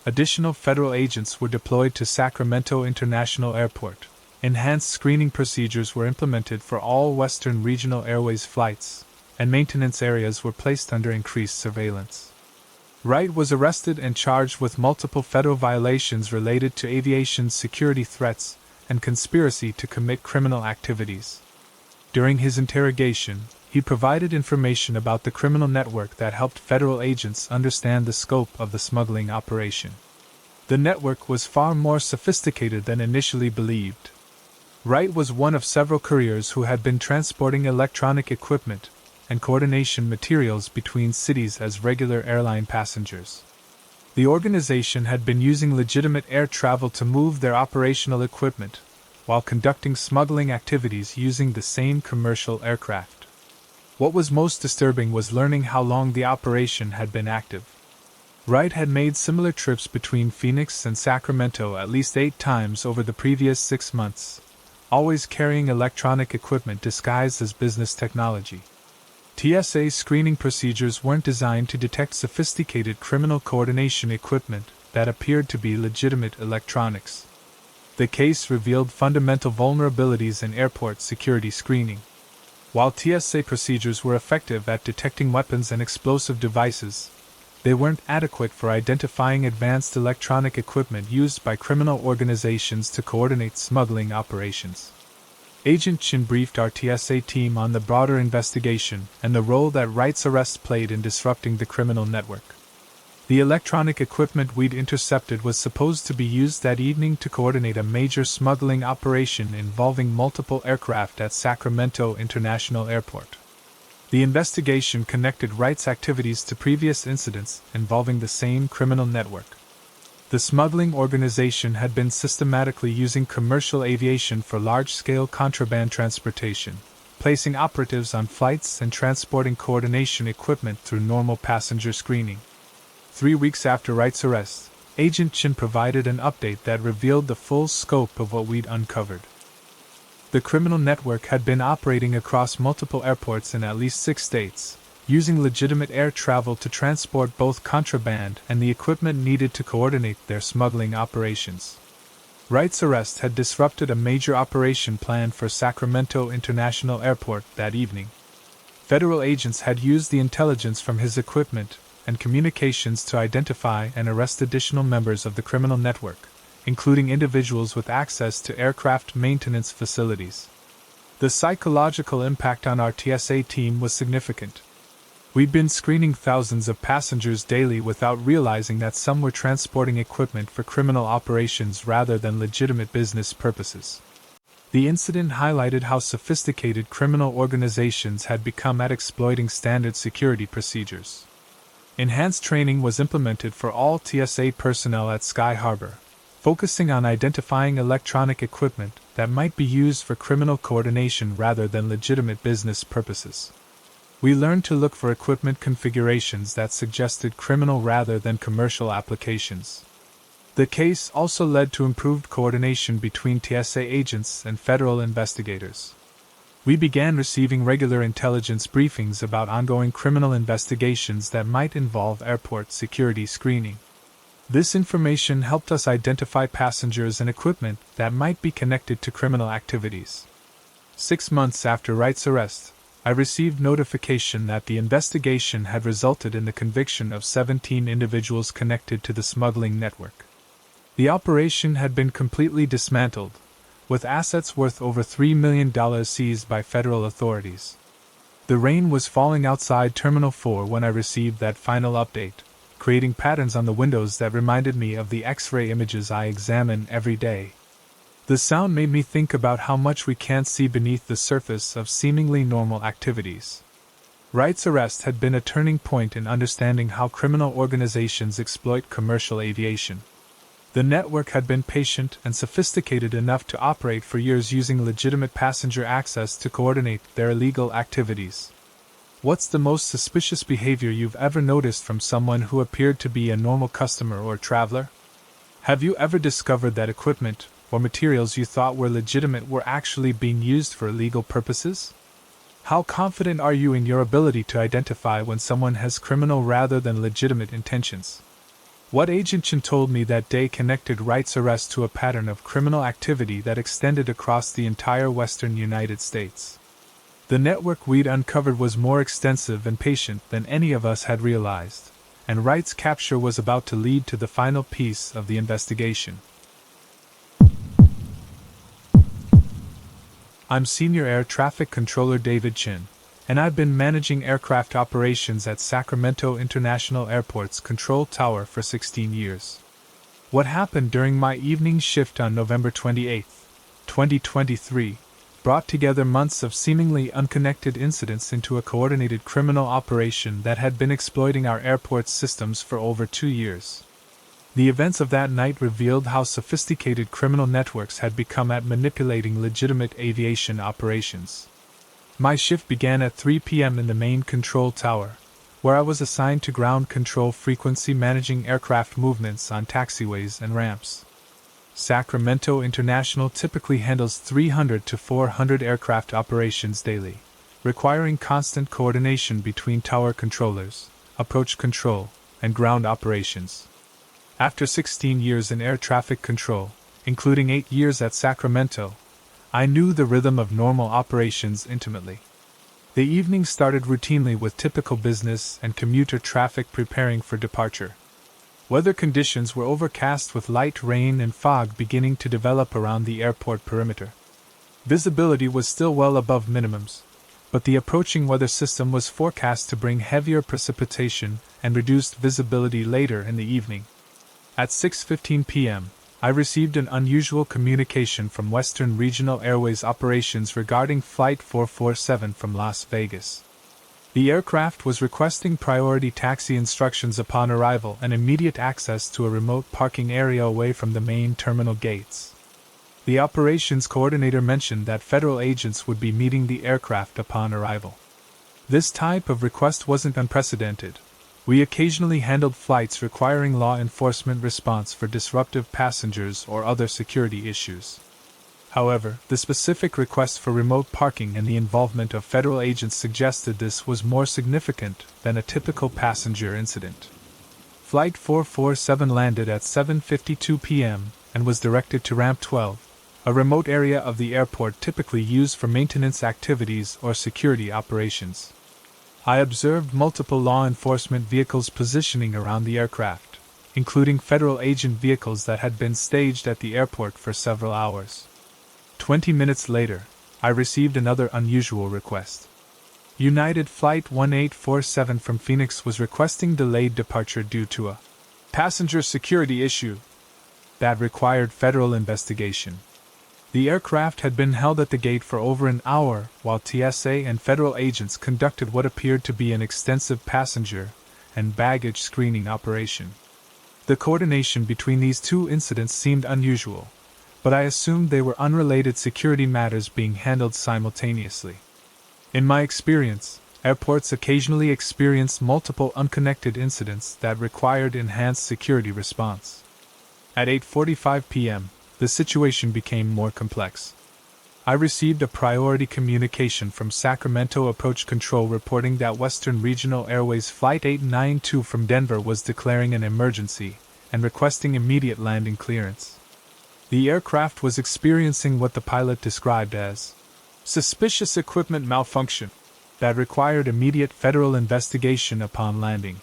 Additional federal agents were deployed to Sacramento International Airport. Enhanced screening procedures were implemented for all Western Regional Airways flights, and maintenance areas were placed under increased surveillance. Wright was arrested and charged with multiple federal violations related to aviation security threats and conspiracy to commit criminal activities. During his interrogation, he provided information about the criminal network that helped federal agents understand the scope of the smuggling operation. The network was far more sophisticated than initially believed. Wright was one of several couriers who had been transporting electronic equipment and coordination materials between cities as regular airline passengers. The organization had been using legitimate air travel to move their operational equipment, while conducting smuggling activities using the same commercial aircraft. What was most disturbing was learning how long the operation had been active. Wright had made similar trips between Phoenix and Sacramento at least 8 times over the previous 6 months, always carrying electronic equipment disguised as business technology. TSA screening procedures weren't designed to detect sophisticated criminal coordination equipment that appeared to be legitimate electronics. The case revealed fundamental vulnerabilities in airport security screening. While TSA procedures were effective at detecting weapons and explosive devices, they weren't adequate for identifying advanced electronic equipment used by criminal organizations to coordinate smuggling operations. Agent Chin briefed our TSA team on the broader investigation and the role that Wright's arrest played in disrupting the criminal network. The electronic equipment we'd intercepted was supposed to be used that evening to coordinate a major smuggling operation involving multiple aircraft at Sacramento International Airport. The investigation connected Wright's activities to previous incidents involving the same criminal network. The smuggling organization had been systematically using commercial aviation for large-scale contraband transportation, placing operatives on flights and transporting coordination equipment through normal passenger screening. 3 weeks after Wright's arrest, Agent Chin provided an update that revealed the full scope of what we'd uncovered. The criminal network had been operating across multiple airports in at least 6 states, using legitimate air travel to transport both contraband and the equipment needed to coordinate their smuggling operations. Wright's arrest had disrupted a major operation planned for Sacramento International Airport that evening. Federal agents had used the intelligence from his equipment and communications to identify and arrest additional members of the criminal network, including individuals with access to aircraft maintenance facilities. The psychological impact on our TSA team was significant. We'd been screening thousands of passengers daily without realizing that some were transporting equipment for criminal operations rather than legitimate business purposes. The incident highlighted how sophisticated criminal organizations had become at exploiting standard security procedures. Enhanced training was implemented for all TSA personnel at Sky Harbor, focusing on identifying electronic equipment that might be used for criminal coordination rather than legitimate business purposes. We learned to look for equipment configurations that suggested criminal rather than commercial applications. The case also led to improved coordination between TSA agents and federal investigators. We began receiving regular intelligence briefings about ongoing criminal investigations that might involve airport security screening. This information helped us identify passengers and equipment that might be connected to criminal activities. 6 months after Wright's arrest, I received notification that the investigation had resulted in the conviction of 17 individuals connected to the smuggling network. The operation had been completely dismantled, with assets worth over $3 million seized by federal authorities. The rain was falling outside Terminal 4 when I received that final update, creating patterns on the windows that reminded me of the X-ray images I examine every day. The sound made me think about how much we can't see beneath the surface of seemingly normal activities. Wright's arrest had been a turning point in understanding how criminal organizations exploit commercial aviation. The network had been patient and sophisticated enough to operate for years using legitimate passenger access to coordinate their illegal activities. What's the most suspicious behavior you've ever noticed from someone who appeared to be a normal customer or traveler? Have you ever discovered that equipment or materials you thought were legitimate were actually being used for illegal purposes? How confident are you in your ability to identify when someone has criminal rather than legitimate intentions? What Agent Chin told me that day connected Wright's arrest to a pattern of criminal activity that extended across the entire western United States. The network we'd uncovered was more extensive and patient than any of us had realized, and Wright's capture was about to lead to the final piece of the investigation. I'm Senior Air Traffic Controller David Chin, and I've been managing aircraft operations at Sacramento International Airport's control tower for 16 years. What happened during my evening shift on November 28, 2023, brought together months of seemingly unconnected incidents into a coordinated criminal operation that had been exploiting our airport's systems for over 2 years. The events of that night revealed how sophisticated criminal networks had become at manipulating legitimate aviation operations. My shift began at 3 p.m. in the main control tower, where I was assigned to ground control frequency managing aircraft movements on taxiways and ramps. Sacramento International typically handles 300 to 400 aircraft operations daily, requiring constant coordination between tower controllers, approach control, and ground operations. After 16 years in air traffic control, including 8 years at Sacramento, I knew the rhythm of normal operations intimately. The evening started routinely with typical business and commuter traffic preparing for departure. Weather conditions were overcast with light rain and fog beginning to develop around the airport perimeter. Visibility was still well above minimums, but the approaching weather system was forecast to bring heavier precipitation and reduced visibility later in the evening. At 6:15 p.m., I received an unusual communication from Western Regional Airways Operations regarding Flight 447 from Las Vegas. The aircraft was requesting priority taxi instructions upon arrival and immediate access to a remote parking area away from the main terminal gates. The operations coordinator mentioned that federal agents would be meeting the aircraft upon arrival. This type of request wasn't unprecedented. We occasionally handled flights requiring law enforcement response for disruptive passengers or other security issues. However, the specific request for remote parking and the involvement of federal agents suggested this was more significant than a typical passenger incident. Flight 447 landed at 7:52 p.m. and was directed to Ramp 12, a remote area of the airport typically used for maintenance activities or security operations. I observed multiple law enforcement vehicles positioning around the aircraft, including federal agent vehicles that had been staged at the airport for several hours. 20 minutes later, I received another unusual request. United Flight 1847 from Phoenix was requesting delayed departure due to a passenger security issue that required federal investigation. The aircraft had been held at the gate for over an hour while TSA and federal agents conducted what appeared to be an extensive passenger and baggage screening operation. The coordination between these two incidents seemed unusual, but I assumed they were unrelated security matters being handled simultaneously. In my experience, airports occasionally experience multiple unconnected incidents that required enhanced security response. At 8:45 p.m., the situation became more complex. I received a priority communication from Sacramento Approach Control reporting that Western Regional Airways Flight 892 from Denver was declaring an emergency and requesting immediate landing clearance. The aircraft was experiencing what the pilot described as suspicious equipment malfunction that required immediate federal investigation upon landing.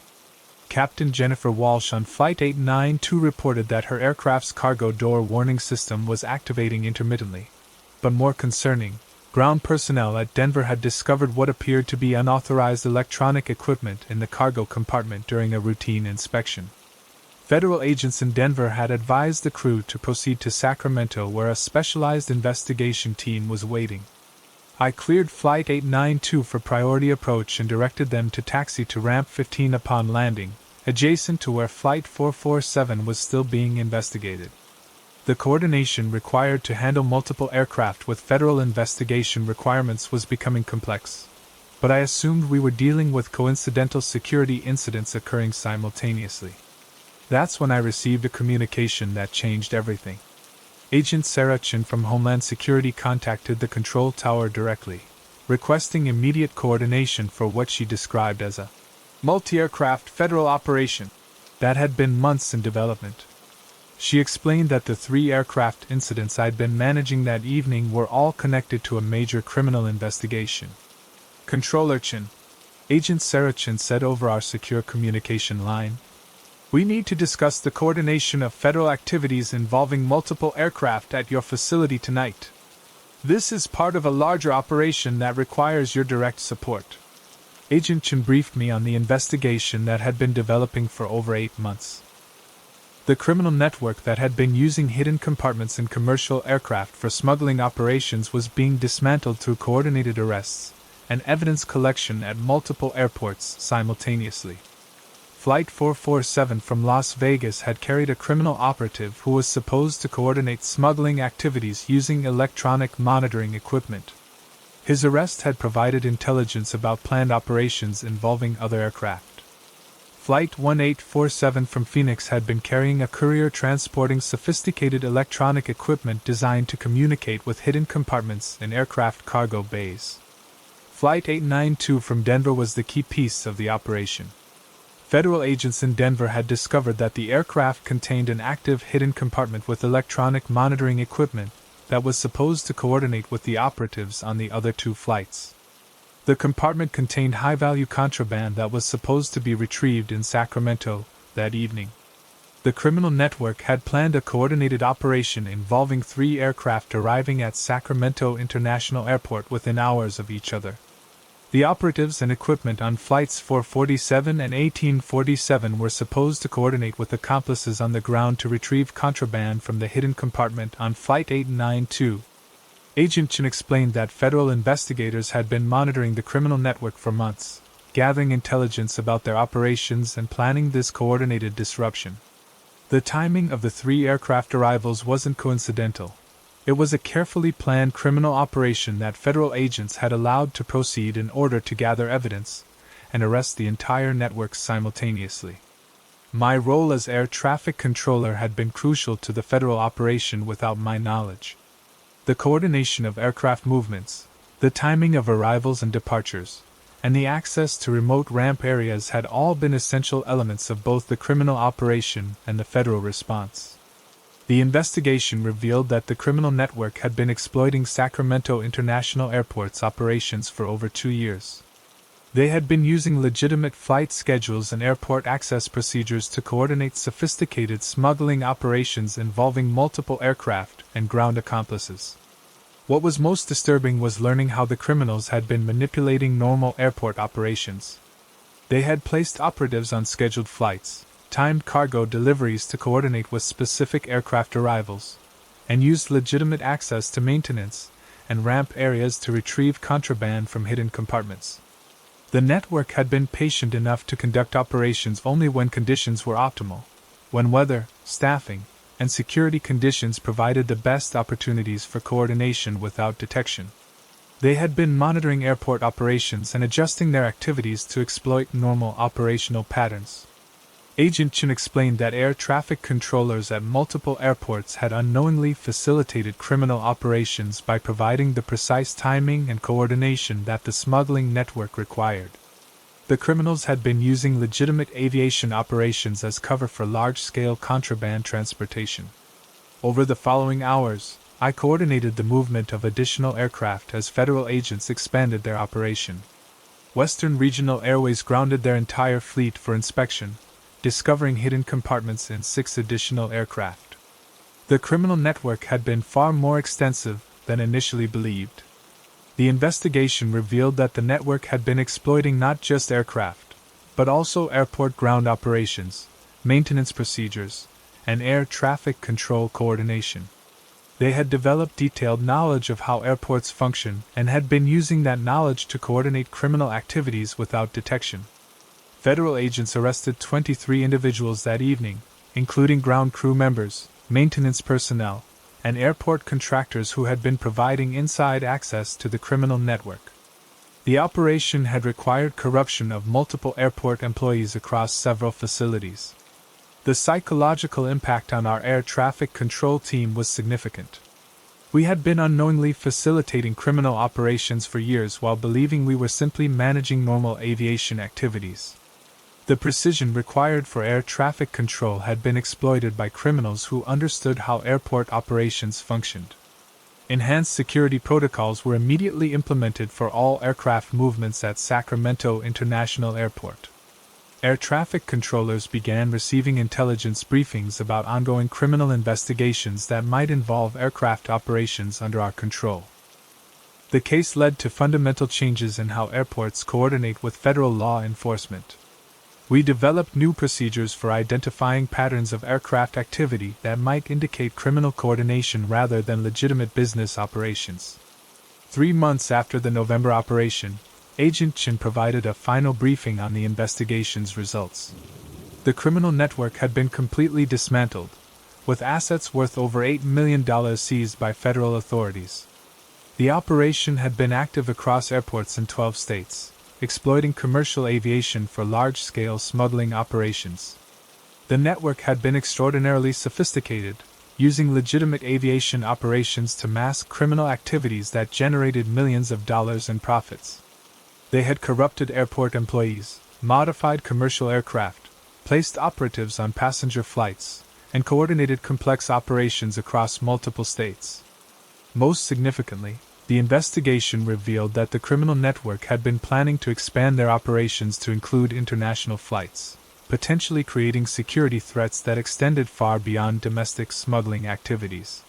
Captain Jennifer Walsh on Flight 892 reported that her aircraft's cargo door warning system was activating intermittently. But more concerning, ground personnel at Denver had discovered what appeared to be unauthorized electronic equipment in the cargo compartment during a routine inspection. Federal agents in Denver had advised the crew to proceed to Sacramento, where a specialized investigation team was waiting. I cleared Flight 892 for priority approach and directed them to taxi to Ramp 15 upon landing, adjacent to where Flight 447 was still being investigated. The coordination required to handle multiple aircraft with federal investigation requirements was becoming complex, but I assumed we were dealing with coincidental security incidents occurring simultaneously. That's when I received a communication that changed everything. Agent Sarah Chin from Homeland Security contacted the control tower directly, requesting immediate coordination for what she described as a multi-aircraft federal operation that had been months in development. She explained that the 3 aircraft incidents I'd been managing that evening were all connected to a major criminal investigation. Controller Chin, Agent Sarah Chin said over our secure communication line, "We need to discuss the coordination of federal activities involving multiple aircraft at your facility tonight. This is part of a larger operation that requires your direct support." Agent Chin briefed me on the investigation that had been developing for over 8 months. The criminal network that had been using hidden compartments in commercial aircraft for smuggling operations was being dismantled through coordinated arrests and evidence collection at multiple airports simultaneously. Flight 447 from Las Vegas had carried a criminal operative who was supposed to coordinate smuggling activities using electronic monitoring equipment. His arrest had provided intelligence about planned operations involving other aircraft. Flight 1847 from Phoenix had been carrying a courier transporting sophisticated electronic equipment designed to communicate with hidden compartments in aircraft cargo bays. Flight 892 from Denver was the key piece of the operation. Federal agents in Denver had discovered that the aircraft contained an active hidden compartment with electronic monitoring equipment that was supposed to coordinate with the operatives on the other 2 flights. The compartment contained high-value contraband that was supposed to be retrieved in Sacramento that evening. The criminal network had planned a coordinated operation involving 3 aircraft arriving at Sacramento International Airport within hours of each other. The operatives and equipment on Flights 447 and 1847 were supposed to coordinate with accomplices on the ground to retrieve contraband from the hidden compartment on Flight 892. Agent Chen explained that federal investigators had been monitoring the criminal network for months, gathering intelligence about their operations and planning this coordinated disruption. The timing of the 3 aircraft arrivals wasn't coincidental. It was a carefully planned criminal operation that federal agents had allowed to proceed in order to gather evidence and arrest the entire network simultaneously. My role as air traffic controller had been crucial to the federal operation without my knowledge. The coordination of aircraft movements, the timing of arrivals and departures, and the access to remote ramp areas had all been essential elements of both the criminal operation and the federal response. The investigation revealed that the criminal network had been exploiting Sacramento International Airport's operations for over 2 years. They had been using legitimate flight schedules and airport access procedures to coordinate sophisticated smuggling operations involving multiple aircraft and ground accomplices. What was most disturbing was learning how the criminals had been manipulating normal airport operations. They had placed operatives on scheduled flights, timed cargo deliveries to coordinate with specific aircraft arrivals, and used legitimate access to maintenance and ramp areas to retrieve contraband from hidden compartments. The network had been patient enough to conduct operations only when conditions were optimal, when weather, staffing, and security conditions provided the best opportunities for coordination without detection. They had been monitoring airport operations and adjusting their activities to exploit normal operational patterns. Agent Chen explained that air traffic controllers at multiple airports had unknowingly facilitated criminal operations by providing the precise timing and coordination that the smuggling network required. The criminals had been using legitimate aviation operations as cover for large-scale contraband transportation. Over the following hours, I coordinated the movement of additional aircraft as federal agents expanded their operation. Western Regional Airways grounded their entire fleet for inspection, discovering hidden compartments in 6 additional aircraft. The criminal network had been far more extensive than initially believed. The investigation revealed that the network had been exploiting not just aircraft, but also airport ground operations, maintenance procedures, and air traffic control coordination. They had developed detailed knowledge of how airports function and had been using that knowledge to coordinate criminal activities without detection. Federal agents arrested 23 individuals that evening, including ground crew members, maintenance personnel, and airport contractors who had been providing inside access to the criminal network. The operation had required corruption of multiple airport employees across several facilities. The psychological impact on our air traffic control team was significant. We had been unknowingly facilitating criminal operations for years while believing we were simply managing normal aviation activities. The precision required for air traffic control had been exploited by criminals who understood how airport operations functioned. Enhanced security protocols were immediately implemented for all aircraft movements at Sacramento International Airport. Air traffic controllers began receiving intelligence briefings about ongoing criminal investigations that might involve aircraft operations under our control. The case led to fundamental changes in how airports coordinate with federal law enforcement. We developed new procedures for identifying patterns of aircraft activity that might indicate criminal coordination rather than legitimate business operations. 3 months after the November operation, Agent Chen provided a final briefing on the investigation's results. The criminal network had been completely dismantled, with assets worth over $8 million seized by federal authorities. The operation had been active across airports in 12 states, exploiting commercial aviation for large-scale smuggling operations. The network had been extraordinarily sophisticated, using legitimate aviation operations to mask criminal activities that generated millions of dollars in profits. They had corrupted airport employees, modified commercial aircraft, placed operatives on passenger flights, and coordinated complex operations across multiple states. Most significantly, the investigation revealed that the criminal network had been planning to expand their operations to include international flights, potentially creating security threats that extended far beyond domestic smuggling activities.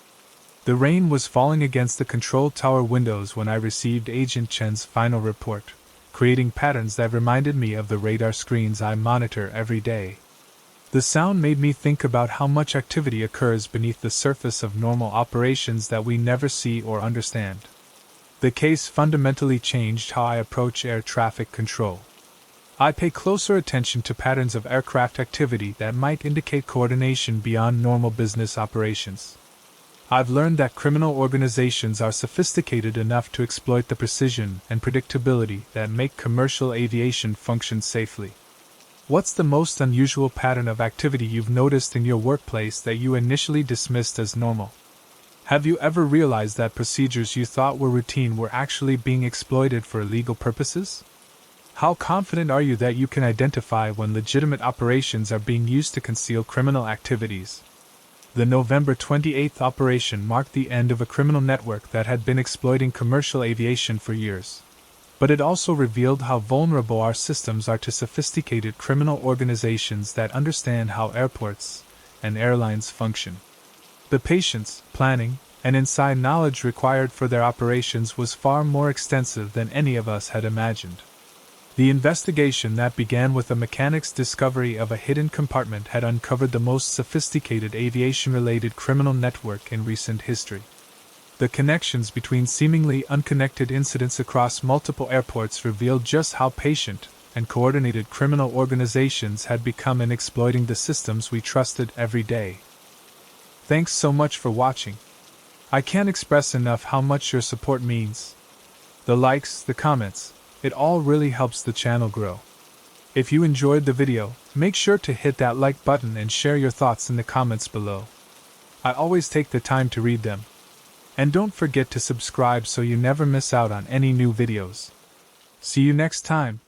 The rain was falling against the control tower windows when I received Agent Chen's final report, creating patterns that reminded me of the radar screens I monitor every day. The sound made me think about how much activity occurs beneath the surface of normal operations that we never see or understand. The case fundamentally changed how I approach air traffic control. I pay closer attention to patterns of aircraft activity that might indicate coordination beyond normal business operations. I've learned that criminal organizations are sophisticated enough to exploit the precision and predictability that make commercial aviation function safely. What's the most unusual pattern of activity you've noticed in your workplace that you initially dismissed as normal? Have you ever realized that procedures you thought were routine were actually being exploited for illegal purposes? How confident are you that you can identify when legitimate operations are being used to conceal criminal activities? The November 28th operation marked the end of a criminal network that had been exploiting commercial aviation for years. But it also revealed how vulnerable our systems are to sophisticated criminal organizations that understand how airports and airlines function. The patience, planning, and inside knowledge required for their operations was far more extensive than any of us had imagined. The investigation that began with a mechanic's discovery of a hidden compartment had uncovered the most sophisticated aviation-related criminal network in recent history. The connections between seemingly unconnected incidents across multiple airports revealed just how patient and coordinated criminal organizations had become in exploiting the systems we trusted every day. Thanks so much for watching. I can't express enough how much your support means. The likes, the comments, it all really helps the channel grow. If you enjoyed the video, make sure to hit that like button and share your thoughts in the comments below. I always take the time to read them. And don't forget to subscribe so you never miss out on any new videos. See you next time.